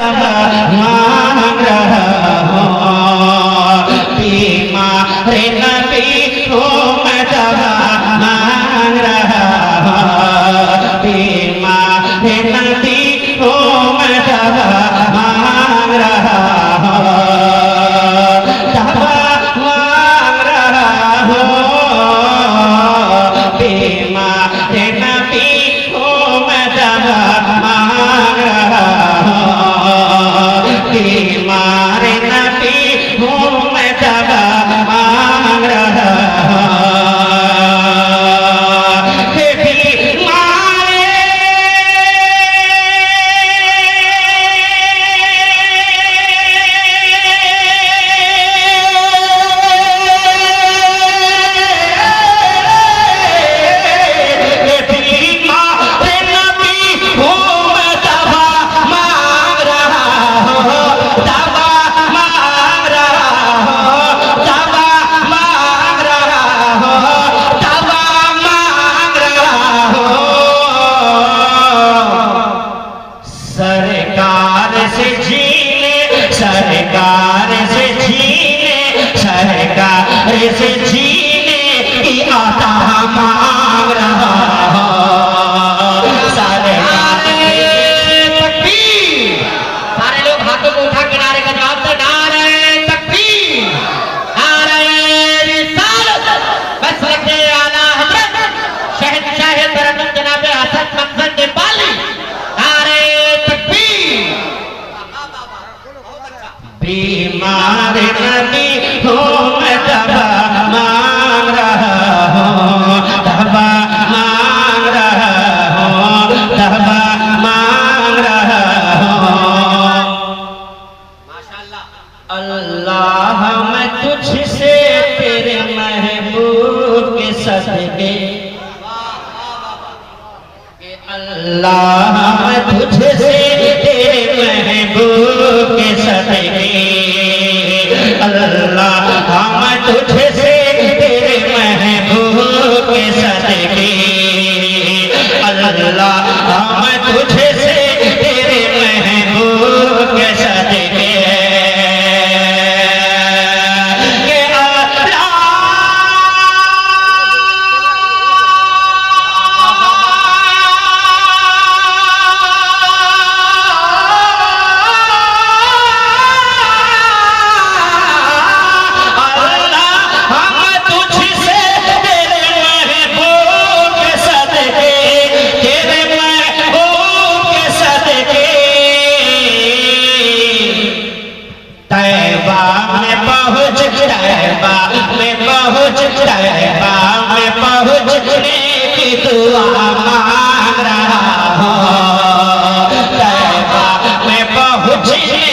मांग रहा हूँ बीमार नबी हो मैं दवा मांग रहा हूँ बीमार नबी हो मैं दवा मांग रहा हूँ दवा मांग रहा हूँ बीमार नबी हो मैं दवा मांग रहा बीमार नबी हूँ मैं दवा मांग रहा सरकार से जीने की आता मांग रहा सारे तकबीर। सारे लोग हाथों को उठा के नारे का जवाब दे नारे तकबीर नारे रिसालत मसलक आला हज़रत शहंशाह तरन्नुम जनाब हसन मंजर नेपाली नारे तकबीर। बीमार नबी हो मैं दवा मांग रहा हूँ दवा मांग रहा हूँ दवा मांग रहा हूँ माशाअल्लाह। अल्लाह मैं तुझसे तेरे महबूब के सदके अल्लाह मैं तुझसे तेरे महबूब के सदके अल्लाह मैं तुझसे तेरे महबूब के सदके अल्लाह मैं तुझसे तेरे महबूब के सदके पहुँचने की दुआ मांग रहा हूँ तैबा में पहुँचने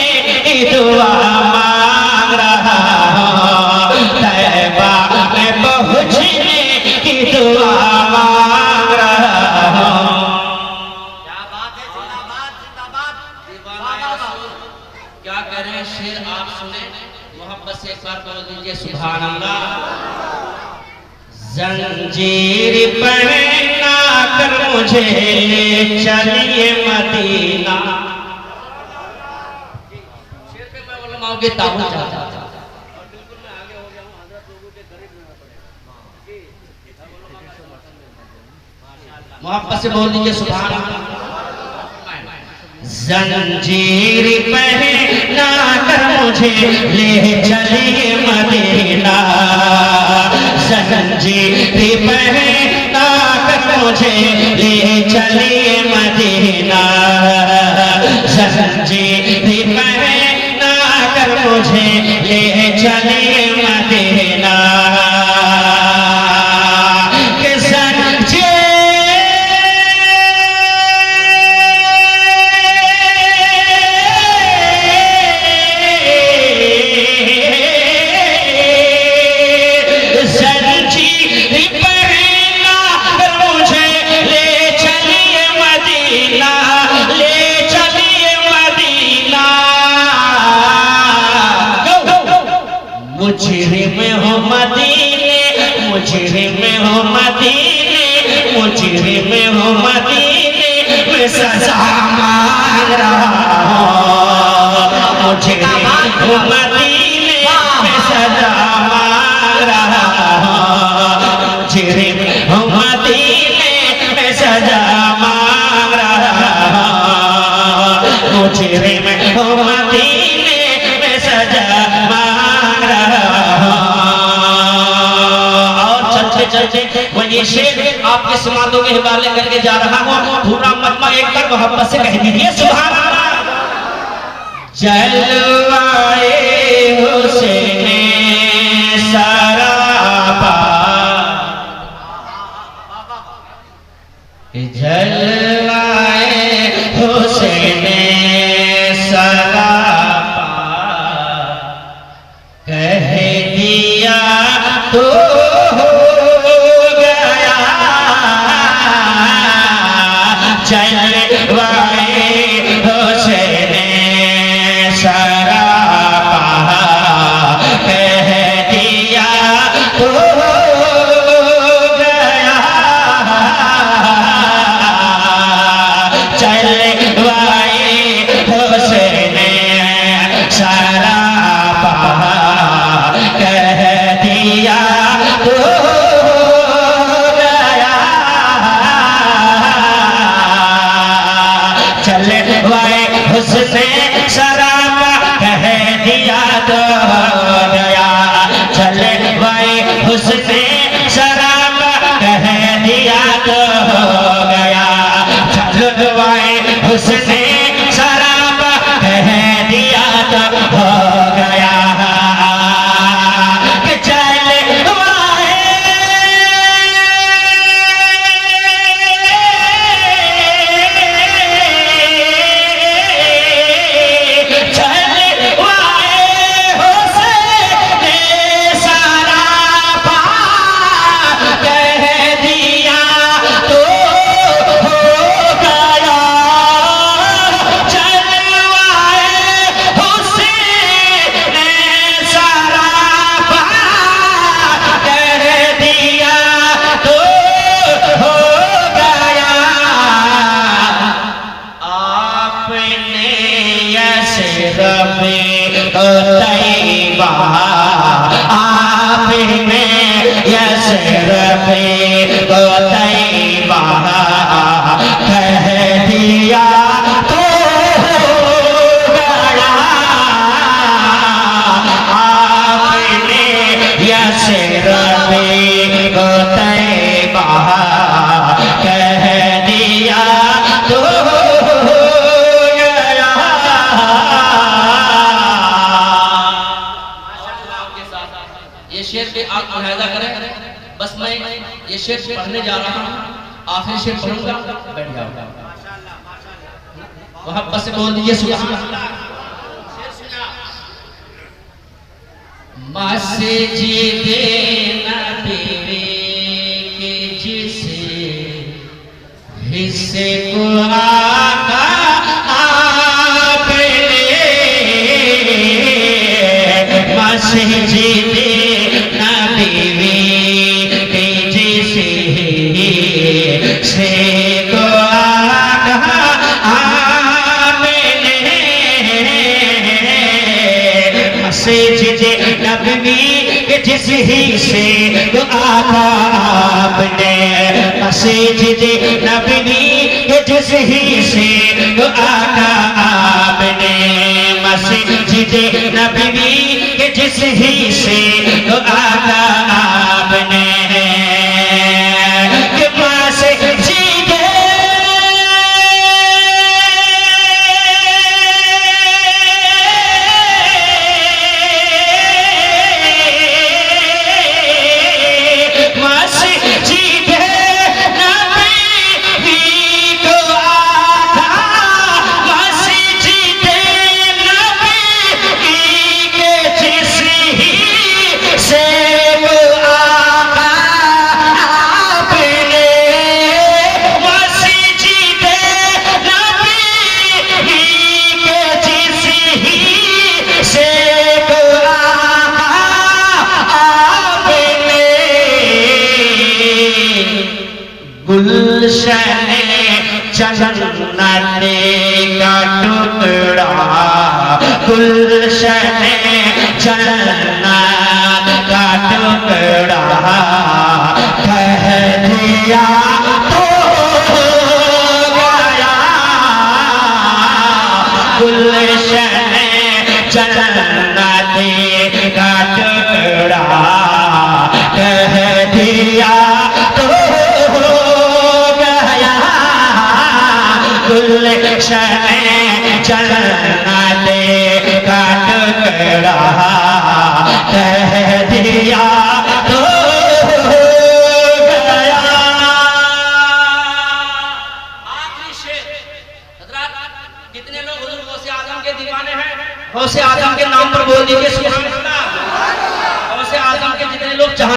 की दुआ मांग रहा हूँ तैबा में पहुँचने की दुआ मांग रहा हूँ। क्या बात है जिंदाबाद जिंदाबाद। क्या करें शेर आप सुने मोहब्बत से एक बार बोल दीजिए सुभान अल्लाह। जंजीर पहना कर मुझे चलिए मदीना। शेर पे मैं उलमाओं के ताबूत चाहता हूं। मोहब्बत से बोल दीजिए सुभान अल्लाह। जंजीर पहना कर मुझे ले चलिए मदीना जंजीर पहना कर मुझे ले चलिए मदीना जंजीर पहना कर मुझे ले चलिए मदीना मुजरिम हो मदीने मुजरिम हो मदीने मुजरिम हो मदीने में सजा मांग रहा हूँ। मदीने में सजा मांग रहा हूँ, मुझे मदीने में सजा मांग रहा हूँ, मुझे मदीने में सजा मांग रहा हूँ। और चलते चलते वो ये शेर आपके समातों के हवाले करके जा रहा हूँ। पूरा मजमा एक बार मोहब्बत से कह दीजिए सुभान अल्लाह। जलवाए हुस्न सरापा, जलवाए हुस्न सरापा, कह दिया तो हो गया, जलवाए हुस्न सरापा, कह दिया तो हो गया, जलवाए हुस्न सरापा, कह दिया तो हो गया, जलवाए हुस्न सरापा, कह दिया तो हो गया, जलवाए हुस्न सरापा, कह दिया तो हो गया, जलवाए हुस्न सरापा, कह दिया तो हो गया, कि जलवाए तैयबा, आपने यशरफ को तैयबा, कह दिया तो हो गया, आपने यशरफ को तैयबा, कह दिया तो शेर पे आप मुलाहिजा करें। बस मैं ये शेर पढ़ने जा रहा हूँ, आखिरी शेर पढ़ूंगा, बैठ जाओ। मोहब्बत से बोल दीजिए सुभान अल्लाह। मस्जिद नबी के जिस हिस्से को आका आपने, मस्जिद जिस हिस्से को आका आपने, मस्जिद नबवी जिस हिस्से को आका आपने, मस्जिद नबवी जिस हिस्से को आका आपने, के पास गुलशन जन्नत का टुकड़ा, गुलशन दिया तो गया गुलशन जन्नत का टुकड़ा कह दिया तो गया गुलशन जन्नत का टुकड़ा कह